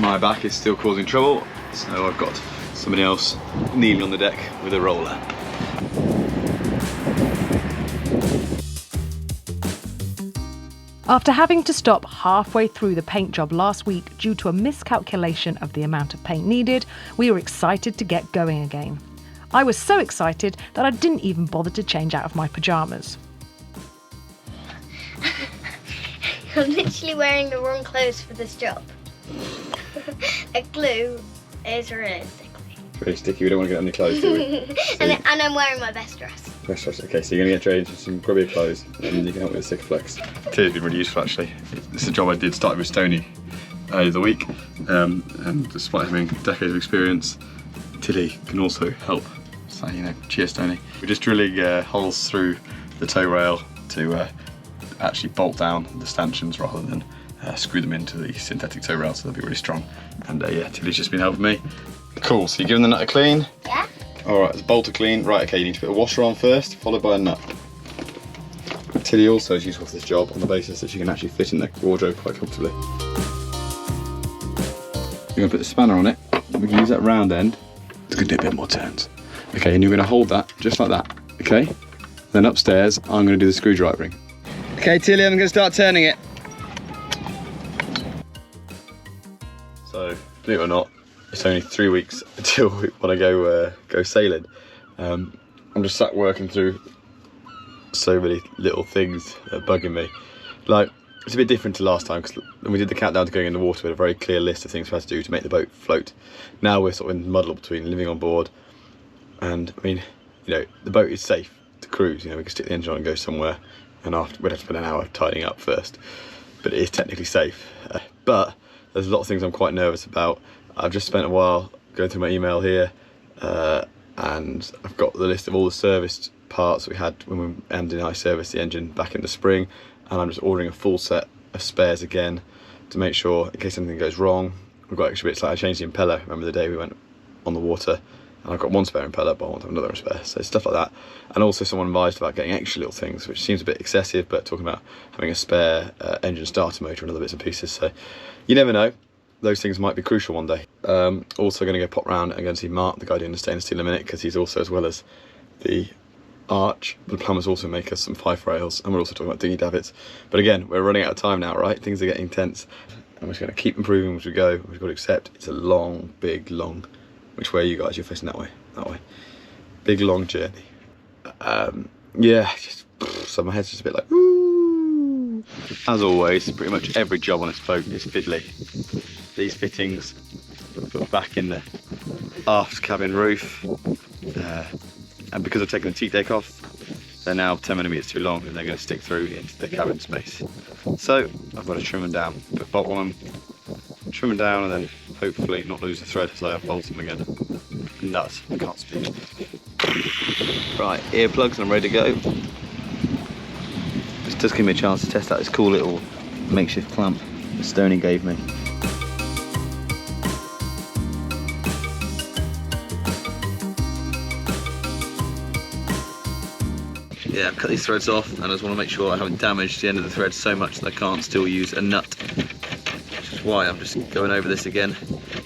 my back is still causing trouble, so I've got somebody else kneeling on the deck with a roller. After having to stop halfway through the paint job last week due to a miscalculation of the amount of paint needed, we were excited to get going again. I was so excited that I didn't even bother to change out of my pyjamas. I'm literally wearing the wrong clothes for this job. A glue is really sticky. It's really sticky, we don't want to get on your clothes, do we? And I'm wearing my best dress. Best dress. Okay, so you're going to get changed with some grubbier clothes and you can help me with Flex. Tilly's been really useful actually. This is a job I did start with Stoney earlier the week, and despite having decades of experience, Tilly can also help. So, you know, cheers Stoney. We're just drilling holes through the tow rail to actually bolt down the stanchions rather than screw them into the synthetic tow rail, so they'll be really strong. And yeah, Tilly's just been helping me. Cool, so you're giving the nut a clean? Yeah. Alright, there's a bolt to clean. Right, okay, you need to put a washer on first, followed by a nut. Tilly also is useful for this job on the basis that she can actually fit in the wardrobe quite comfortably. You're going to put the spanner on it. We can use that round end. It's going to do a bit more turns. Okay, and you're going to hold that just like that, okay? Then upstairs, I'm going to do the screwdrivering. Okay, Tilly, I'm going to start turning it. So, believe it or not, it's only 3 weeks until we want to go sailing. I'm just sat working through so many little things that are bugging me. Like, it's a bit different to last time because when we did the countdown to going in the water, we had a very clear list of things we had to do to make the boat float. Now we're sort of in the muddle between living on board and, I mean, you know, the boat is safe to cruise. You know, we can stick the engine on and go somewhere, and after we'd have to spend an hour tidying up first. But it is technically safe. But there's a lot of things I'm quite nervous about. I've just spent a while going through my email here, and I've got the list of all the serviced parts we had when Andy and I serviced the engine back in the spring, and I'm just ordering a full set of spares again to make sure in case anything goes wrong. We've got extra bits, like I changed the impeller. Remember the day we went on the water, and I've got one spare impeller, but I want to have another spare, so stuff like that. And also someone advised about getting extra little things, which seems a bit excessive, but talking about having a spare engine starter motor and other bits and pieces, so you never know. Those things might be crucial one day. Also going to go pop round and go and see Mark, the guy doing the stainless steel in a minute, because he's also, as well as the arch, the plumbers also make us some fife rails, and we're also talking about dinghy davits. But again, we're running out of time now, right? Things are getting tense, and we're just going to keep improving as we go. We've got to accept it's a long, big, long. Which way are you guys? You're facing that way. That way. Big, long journey. Yeah, just so my head's just a bit like, ooh. As always, pretty much every job on this boat is fiddly. These fittings put back in the aft cabin roof, and because I've taken the teak deck off, they're now 10mm too long and they're going to stick through into the cabin space. So I've got to trim them down, put a bolt on them, trim them down, and then hopefully not lose the thread so I bolt them again. Nuts, I can't speak. Right, earplugs and I'm ready to go. This does give me a chance to test out this cool little makeshift clamp that Stoney gave me. Yeah, I've cut these threads off and I just want to make sure I haven't damaged the end of the thread so much that I can't still use a nut. Which is why I'm just going over this again,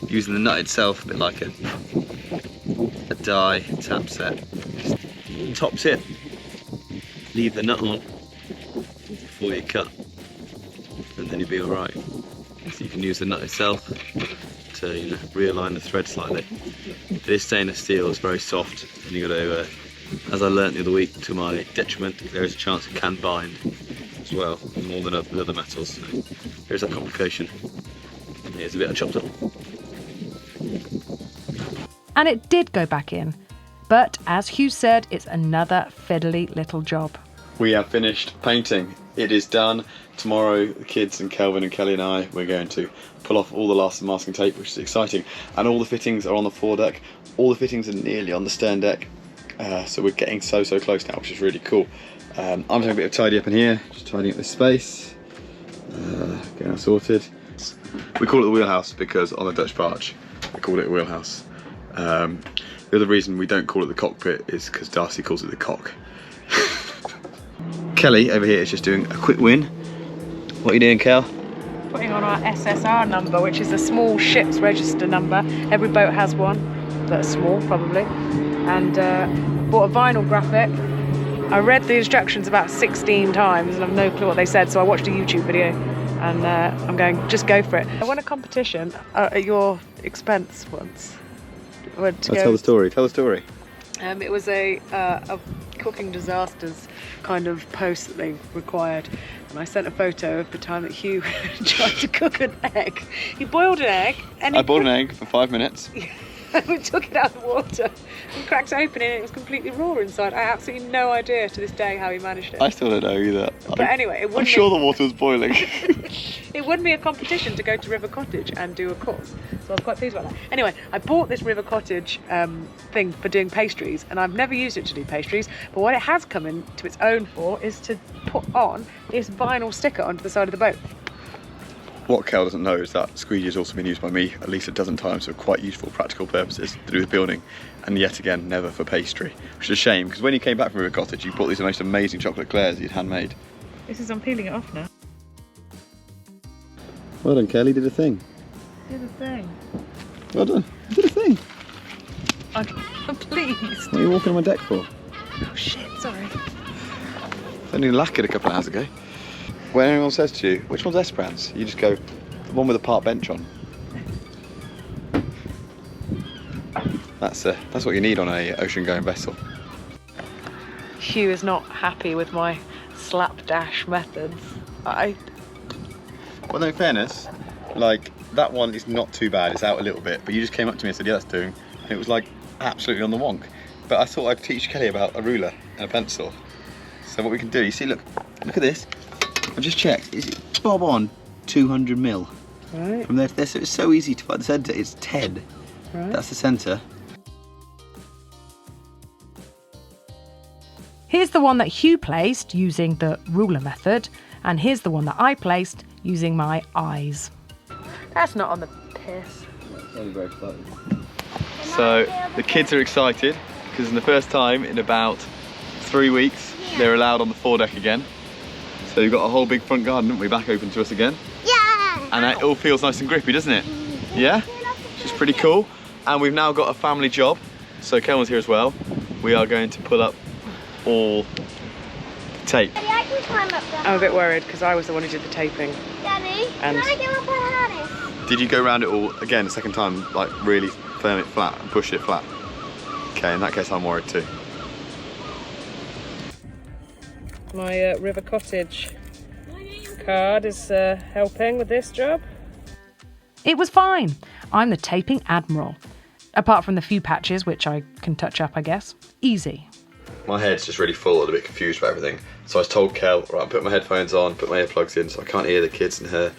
using the nut itself a bit like a die tap set. Just tops it, leave the nut on before you cut, and then you'll be alright. So you can use the nut itself to, you know, realign the thread slightly. It is stainless steel, it's very soft, and you've got to, as I learnt the other week, to my detriment, there is a chance it can bind as well, more than other metals. So there's that complication. And here's a bit I chopped up. And it did go back in. But as Hugh said, it's another fiddly little job. We have finished painting. It is done. Tomorrow, the kids and Kelvin and Kelly and I, we're going to pull off all the last masking tape, which is exciting. And all the fittings are on the foredeck. All the fittings are nearly on the stern deck. So we're getting so close now, which is really cool. I'm doing a bit of tidy up in here, just tidying up this space, getting it sorted. We call it the wheelhouse because on the Dutch barge we call it a wheelhouse. The other reason we don't call it the cockpit is because Darcy calls it the cock. Kelly over here is just doing a quick win. What are you doing, Kel? putting on our SSR number, which is a small ship's register number. Every boat has one that's small, probably. And bought a vinyl graphic. I read the instructions about 16 times and I've no clue what they said, so I watched a YouTube video and I'm going, just go for it. I won a competition at your expense once. Tell the story. Tell the story. It was a cooking disasters kind of post that they required, and I sent a photo of the time that Hugh tried to cook an egg. He boiled an egg and I boiled an egg for 5 minutes. we took it out of the water and cracked it open and it was completely raw inside. I have absolutely no idea to this day how he managed it. I still don't know either. But anyway, I'm sure the water was boiling. It wouldn't be a competition to go to River Cottage and do a course, so I was quite pleased about that. Anyway, I bought this River Cottage thing for doing pastries, and I've never used it to do pastries, but what it has come into its own for is to put on this vinyl sticker onto the side of the boat. What Kel doesn't know is that squeegee has also been used by me at least a dozen times for quite useful practical purposes to do with building, and yet again never for pastry, which is a shame because when you came back from River Cottage you bought these most amazing chocolate eclairs you'd handmade. I'm peeling it off now. Well done, Kelly, did a thing. Did a thing. Well done, you did a thing. I'm pleased. What are you walking on my deck for? Oh shit, sorry. I only lacquered a couple of hours ago. When anyone says to you, which one's Esperance? You just go, the one with a park bench on. That's what you need on a ocean-going vessel. Hugh is not happy with my slapdash methods. Well, no, in fairness, like, that one is not too bad. It's out a little bit, but you just came up to me and said, yeah, that's doing. And it was like absolutely on the wonk. But I thought I'd teach Kelly about a ruler and a pencil. So what we can do, you see, look at this. I've just checked, is it bob on 200 mil? Right. From there to there, so it's so easy to find the centre, it's 10. Right. That's the centre. Here's the one that Hugh placed using the ruler method, and here's the one that I placed using my eyes. That's not on the piss. Only very slightly. So the kids are excited because it's the first time in about 3 weeks they're allowed on the foredeck again. So you've got a whole big front garden, haven't we, back open to us again? Yeah! And it all feels nice and grippy, doesn't it? Yeah? Which is pretty cool. And we've now got a family job. So Kelvin's here as well. We are going to pull up all the tape. Daddy, I can climb up there. I'm a bit worried because I was the one who did the taping. Daddy, And- can I go up on harness? Did you go around it all again a second time, like really firm it flat and push it flat? Okay, in that case I'm worried too. My River Cottage card is helping with this job. It was fine. I'm the taping admiral. Apart from the few patches, which I can touch up, I guess. Easy. My head's just really full and a bit confused about everything. So I told Kel, right, put my headphones on, put my earplugs in so I can't hear the kids and her.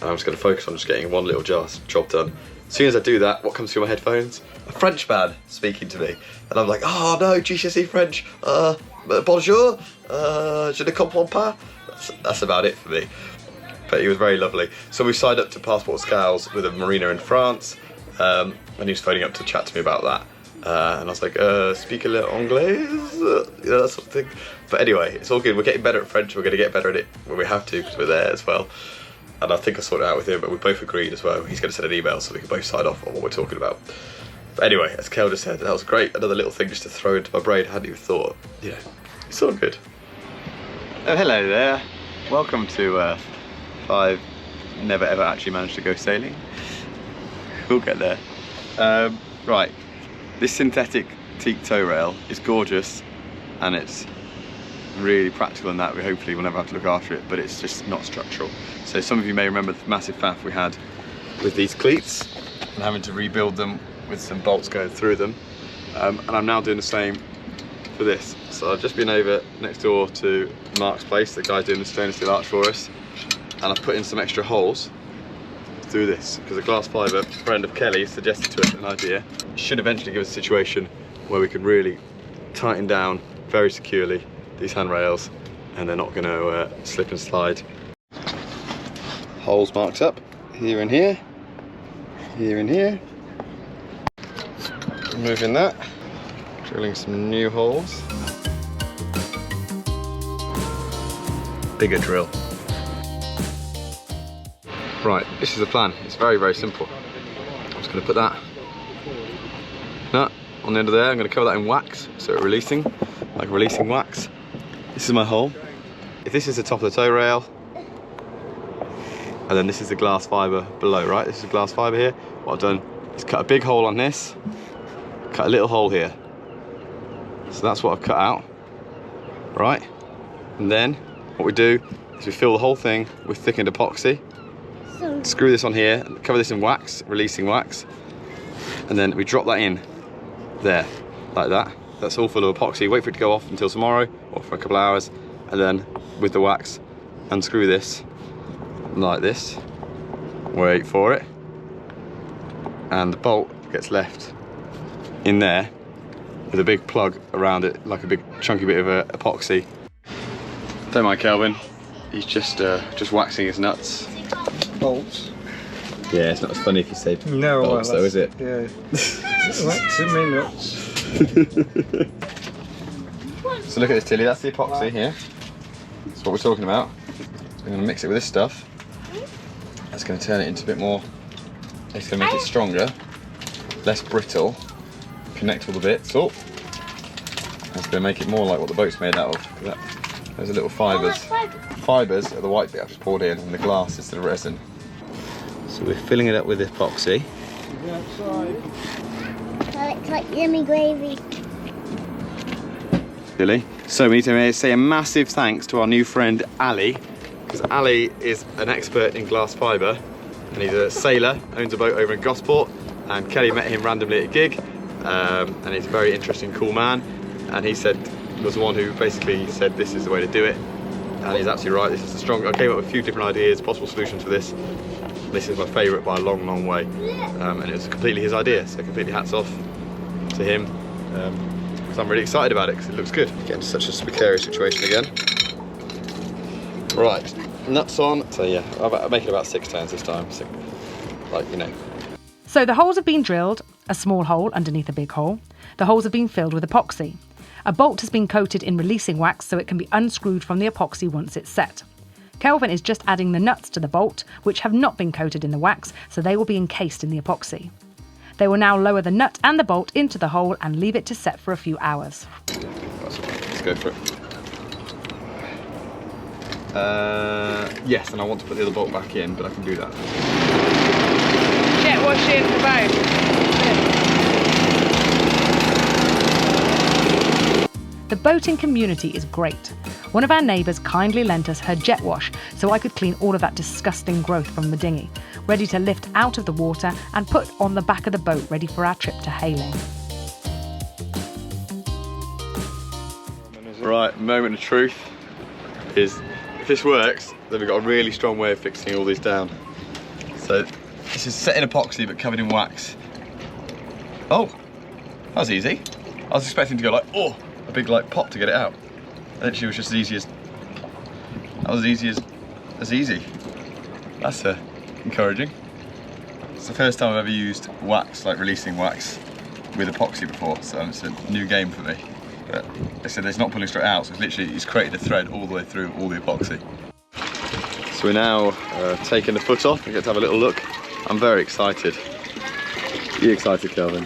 And I'm just going to focus on just getting one little job done. As soon as I do that, what comes through my headphones? A French man speaking to me. And I'm like, oh no, GCSE French, bonjour, je ne comprends pas. That's about it for me. But he was very lovely. So we signed up to Passport Scales with a marina in France. And he was phoning up to chat to me about that. And I was like, speak a little anglais? That sort of thing. But anyway, it's all good. We're getting better at French. We're going to get better at it when we have to because we're there as well. And I think I sorted it out with him, but we both agreed as well. He's going to send an email so we can both sign off on what we're talking about. But anyway, as Kel just said, that was great. Another little thing just to throw into my brain. I hadn't even thought. You know, it's all good. Oh, hello there. Welcome to 5 Never Ever Actually Managed to Go Sailing. We'll get there. Right, this synthetic teak tow rail is gorgeous and it's really practical in that we hopefully will never have to look after it, but it's just not structural. So some of you may remember the massive faff we had with these cleats and having to rebuild them with some bolts going through them. And I'm now doing the same for this. So I've just been over next door to Mark's place, the guy doing the stainless steel arch for us, and I've put in some extra holes through this because a glass fibre friend of Kelly suggested to us an idea. It should eventually give us a situation where we can really tighten down very securely these handrails and they're not going to slip and slide. Holes marked up here and here, here and here. Removing that, drilling some new holes. Bigger drill. this is the plan. It's very, very simple. I'm just going to put that nut on the end of there. I'm going to cover that in wax, so it's releasing, like releasing wax. This is my hole. If this is the top of the toe rail, and then this is the glass fibre below, right? This is the glass fibre here. What I've done is cut a big hole on this, cut a little hole here. So that's what I've cut out, right? And then what we do is we fill the whole thing with thickened epoxy. Screw this on here, cover this in wax, releasing wax, and then we drop that in there, like that. That's all full of epoxy. Wait for it to go off until tomorrow, or for a couple of hours, and then with the wax, unscrew this, like this, wait for it, and the bolt gets left in there with a big plug around it, like a big chunky bit of epoxy. Don't mind Kelvin, he's just waxing his nuts. Bolts. Yeah, it's not as funny if you say No, bolts though, is it? Yeah. Waxing me nuts. So look at this, Tilly, that's the epoxy here. That's what we're talking about. So we're going to mix it with this stuff. That's going to turn it into a bit more, it's going to make it stronger, less brittle, connect all the bits. Oh! That's going to make it more like what the boat's made out of. Those are little fibres. Fibres are the white bit I've just poured in, and the glass is the resin. So we're filling it up with epoxy. It's like yummy gravy. Billy. So we need to say a massive thanks to our new friend Ali, because Ali is an expert in glass fibre, and he's a sailor, owns a boat over in Gosport, and Kelly met him randomly at a gig, and he's a very interesting, cool man, and he was the one who basically said this is the way to do it, and he's absolutely right. This is the strong. I came up with a few different ideas, possible solutions for this. This is my favourite by a long, long way, and it was completely his idea, so completely hats off to him. So I'm really excited about it because it looks good. Getting such a precarious situation again. Right, nuts on. So yeah, I'm making about 6 turns this time, so, like, you know. So the holes have been drilled, a small hole underneath a big hole. The holes have been filled with epoxy. A bolt has been coated in releasing wax so it can be unscrewed from the epoxy once it's set. Kelvin is just adding the nuts to the bolt, which have not been coated in the wax, so they will be encased in the epoxy. They will now lower the nut and the bolt into the hole and leave it to set for a few hours. Let's go for it. Yes, and I want to put the other bolt back in, but I can do that. Jet wash in for both. The boating community is great. One of our neighbours kindly lent us her jet wash so I could clean all of that disgusting growth from the dinghy, ready to lift out of the water and put on the back of the boat ready for our trip to Hayling. Right, moment of truth is, if this works, then we've got a really strong way of fixing all these down. So this is set in epoxy but covered in wax. Oh, that was easy. I was expecting to go like, oh, a big like pop to get it out. Literally was just as easy as, that was easy as easy. That's encouraging. It's the first time I've ever used wax, like releasing wax, with epoxy before, so it's a new game for me. But they said it's not pulling straight out, so it's literally, it's created a thread all the way through all the epoxy. So we're now taking the foot off and get to have a little look. I'm very excited. Are you excited, Kelvin?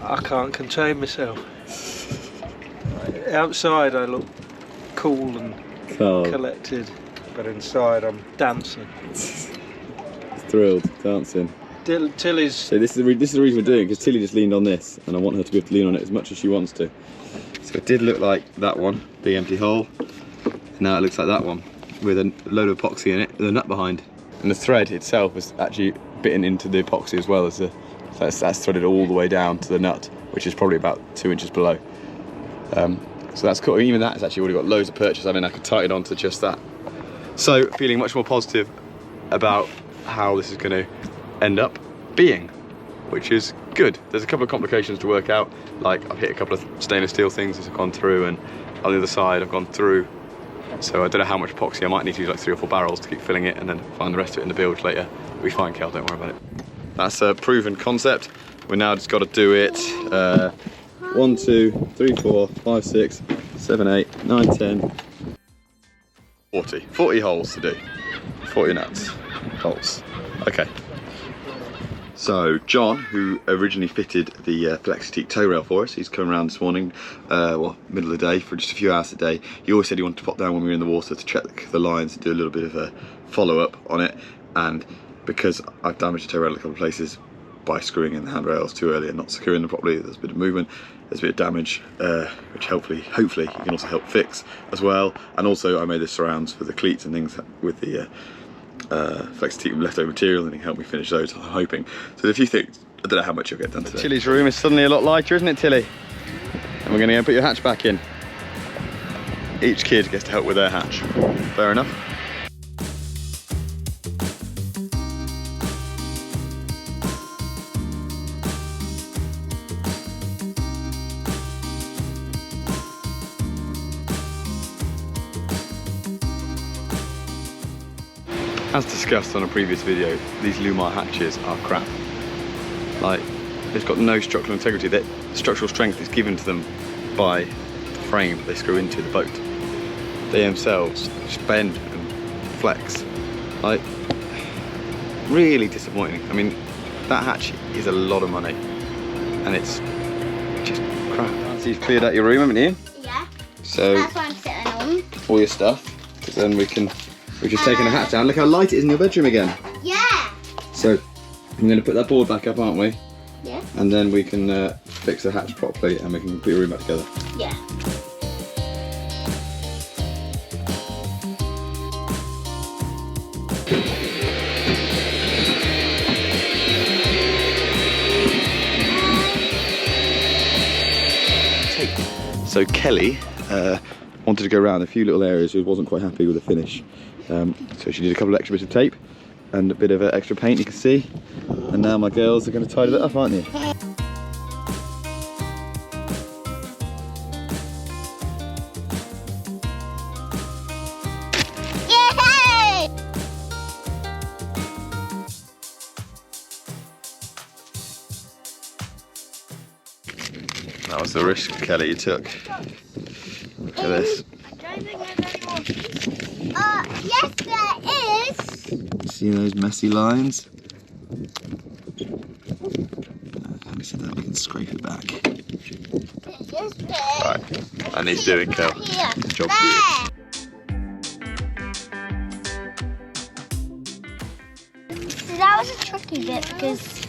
I can't contain myself. Outside I look cool and collected, but inside I'm dancing. Thrilled, dancing. Tilly's... So this is the reason we're doing it, because Tilly just leaned on this, and I want her to be able to lean on it as much as she wants to. So it did look like that one, big empty hole. Now it looks like that one, with a load of epoxy in it, with a nut behind. And the thread itself is actually bitten into the epoxy as well as the... So that's threaded all the way down to the nut, which is probably about 2 inches below. So that's cool. Even that has actually already got loads of purchase. I mean, I could tie it onto just that. So feeling much more positive about how this is going to end up being, which is good. There's a couple of complications to work out. Like I've hit a couple of stainless steel things as I've gone through, and on the other side I've gone through. So I don't know how much epoxy. I might need to use like 3 or 4 barrels to keep filling it, and then find the rest of it in the bilge later. It'll be fine, Kel. Don't worry about it. That's a proven concept. We now just got to do it. 1, 2, 3, 4, 5, 6, 7, 8, 9, 10, 40 holes to do. 40 nuts, bolts. Okay. So John, who originally fitted the Flexi-teak tow rail for us, he's come around this morning, well, middle of the day, for just a few hours a day. He always said he wanted to pop down when we were in the water to check the lines, do a little bit of a follow-up on it. And because I've damaged the tow rail a couple of places by screwing in the handrails too early and not securing them properly, there's a bit of movement, there's a bit of damage, which hopefully he can also help fix as well. And also I made the surrounds for the cleats and things with the Flexi-teak leftover material, and he helped me finish those, I'm hoping. So there's a few things, I don't know how much you'll get done today. Tilly's room is suddenly a lot lighter, isn't it, Tilly? And we're going to go put your hatch back in. Each kid gets to help with their hatch. Fair enough? As discussed on a previous video, these Lumar hatches are crap. Like, they've got no structural integrity. Their structural strength is given to them by the frame they screw into the boat. They themselves just bend and flex. Like, really disappointing. I mean, that hatch is a lot of money, and it's just crap. So you've cleared out your room, haven't you? Yeah. So that's what I'm sitting on. All your stuff, because then we've just taken the hatch down. Look how light it is in your bedroom again. Yeah. So I'm going to put that board back up, aren't we? Yeah. And then we can fix the hatch properly, and we can put your room back together. Yeah. So Kelly wanted to go around a few little areas who wasn't quite happy with the finish. So she did a couple of extra bits of tape and a bit of extra paint, you can see. And now my girls are going to tidy it up, aren't you? Yay! That was the risk, Kelly, you took. Look at this. I don't think there's any more pieces. Yes there is. See those messy lines? Having said that, we can scrape it back. Right, and he's doing Kel. Good job for you. So that was a tricky bit because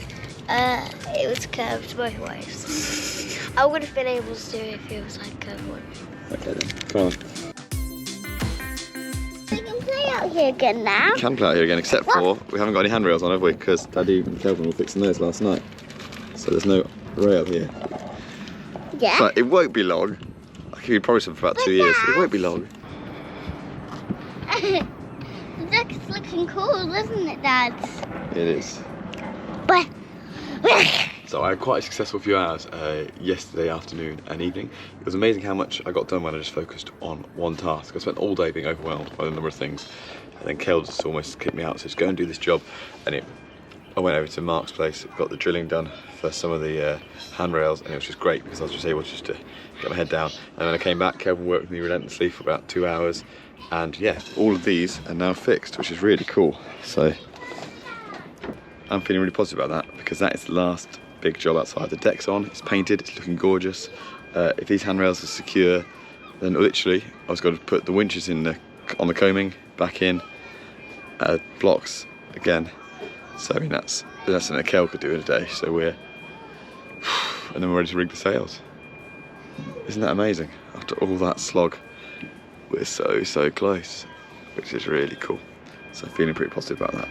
it was curved both ways. I would have been able to do it if it was like curved one. Okay then, come on. We can play out here again now. We can play out here again, except for we haven't got any handrails on, have we? Because Daddy and Kelvin were fixing those last night. So there's no rail here. Yeah. But it won't be long. I can be promising for about 2 years. It won't be long. It's looking cool, isn't it, Dad? It is. But So I had quite a successful few hours yesterday afternoon and evening. It was amazing how much I got done when I just focused on one task. I spent all day being overwhelmed by the number of things. And then Kel just almost kicked me out, says go and do this job. And I went over to Mark's place, got the drilling done for some of the handrails, and it was just great because I was just able just to get my head down. And then I came back, Kelvin worked with me relentlessly for about 2 hours. And yeah, all of these are now fixed, which is really cool. So I'm feeling really positive about that because that is the last big job outside. The deck's on, it's painted, it's looking gorgeous. If these handrails are secure, then literally I was going to put the winches in on the coaming, back in, blocks again. So I mean that's something that Kel could do in a day. So and then we're ready to rig the sails. Isn't that amazing? After all that slog, we're so close, which is really cool. So feeling pretty positive about that.